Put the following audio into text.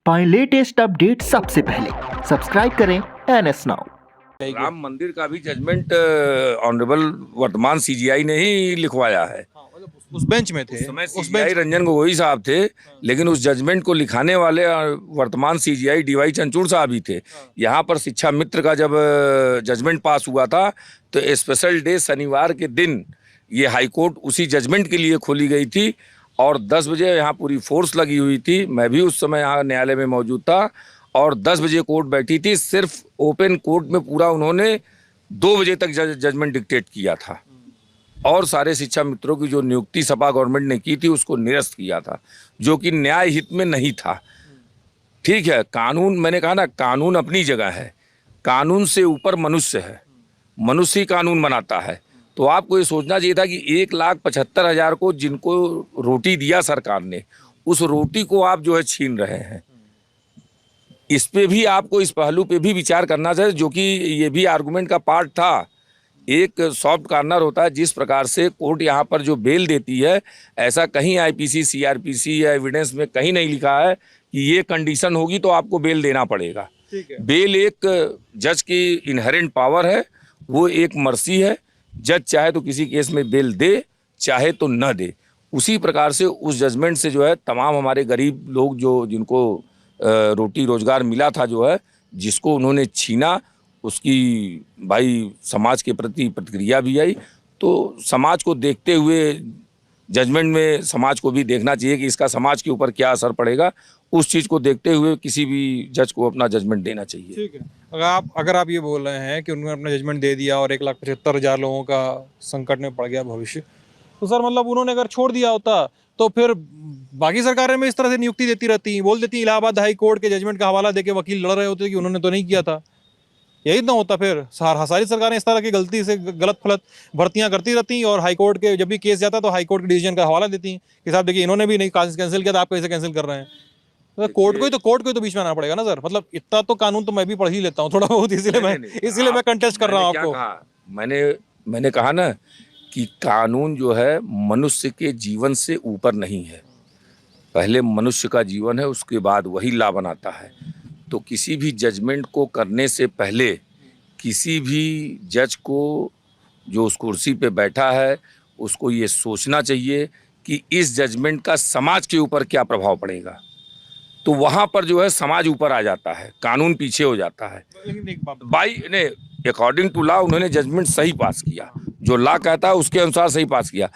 पाएं latest update सबसे पहले। सब्सक्राइब करें NS नाउ। राम मंदिर का भी जजमेंट ऑनरेबल वर्तमान सीजीआई ने ही लिखवाया है। उस बेंच में थे, उस समय सीजीआई रंजन गोगोई साहब थे, लेकिन उस जजमेंट को लिखाने वाले वर्तमान सीजीआई DY चंचूड़ साहब ही थे। यहाँ पर शिक्षा मित्र का जब जजमेंट पास हुआ था तो स्पेशल डे शनिवार के दिन ये हाईकोर्ट उसी जजमेंट के लिए खोली गई थी और 10 बजे यहाँ पूरी फोर्स लगी हुई थी। मैं भी उस समय यहाँ न्यायालय में मौजूद था और 10 बजे कोर्ट बैठी थी। सिर्फ ओपन कोर्ट में पूरा उन्होंने 2 बजे तक जजमेंट डिक्टेट किया था और सारे शिक्षा मित्रों की जो नियुक्ति सपा गवर्नमेंट ने की थी उसको निरस्त किया था, जो कि न्याय हित में नहीं था। ठीक है, कानून, मैंने कहा ना, कानून अपनी जगह है, कानून से ऊपर मनुष्य है, मनुष्य ही कानून बनाता है। तो आपको ये सोचना चाहिए था कि 1,75,000 को जिनको रोटी दिया सरकार ने, उस रोटी को आप जो है छीन रहे हैं। इस पे भी आपको, इस पहलू पे भी विचार करना चाहिए, जो कि ये भी आर्गुमेंट का पार्ट था। एक सॉफ्ट कॉर्नर होता है, जिस प्रकार से कोर्ट यहाँ पर जो बेल देती है, ऐसा कहीं IPC CRPC या एविडेंस में कहीं नहीं लिखा है कि ये कंडीशन होगी तो आपको बेल देना पड़ेगा। बेल एक जज की इनहेरेंट पावर है, वो एक मर्सी है। जज चाहे तो किसी केस में बेल दे, चाहे तो न दे। उसी प्रकार से उस जजमेंट से जो है तमाम हमारे गरीब लोग जो जिनको रोटी रोजगार मिला था, जो है जिसको उन्होंने छीना, उसकी भाई समाज के प्रति प्रतिक्रिया भी आई। तो समाज को देखते हुए जजमेंट में समाज को भी देखना चाहिए कि इसका समाज के ऊपर क्या असर पड़ेगा। उस चीज़ को देखते हुए किसी भी जज को अपना जजमेंट देना चाहिए। ठीक है, अगर आप ये बोल रहे हैं कि उन्होंने अपना जजमेंट दे दिया और 1,75,000 लोगों का संकट में पड़ गया भविष्य, तो सर मतलब उन्होंने अगर छोड़ दिया होता तो फिर बाकी सरकारें में इस तरह से नियुक्ति देती रहती, बोल देती इलाहाबाद हाई कोर्ट के जजमेंट का हवाला देके वकील लड़ रहे होते कि उन्होंने तो नहीं किया था। यही ना होता फिर। सारी सरकारें इस तरह की गलती से गलत फलत भर्तियां करती रहती और हाईकोर्ट के जब भी केस जाता तो हाईकोर्ट के डिसीजन का हवाला देती कि साहब देखिए इन्होंने भी नहीं कैंसिल किया था, आप कैसे कैंसिल कर रहे हैं। तो कोर्ट को तो बीच में आना पड़ेगा ना सर। मतलब इतना तो कानून तो मैं भी पढ़ ही लेता हूँ थोड़ा बहुत, इसीलिए मैं कंटेस्ट कर रहा हूँ आपको। मैंने कहा ना कि कानून जो है मनुष्य के जीवन से ऊपर नहीं है। पहले मनुष्य का जीवन है, उसके बाद वही लॉ बनाता है। तो किसी भी जजमेंट को करने से पहले किसी भी जज को जो उस कुर्सी पे बैठा है उसको ये सोचना चाहिए कि इस जजमेंट का समाज के ऊपर क्या प्रभाव पड़ेगा। तो वहाँ पर जो है समाज ऊपर आ जाता है, कानून पीछे हो जाता है। अकॉर्डिंग टू लॉ उन्होंने जजमेंट सही पास किया, जो लॉ कहता है उसके अनुसार सही पास किया।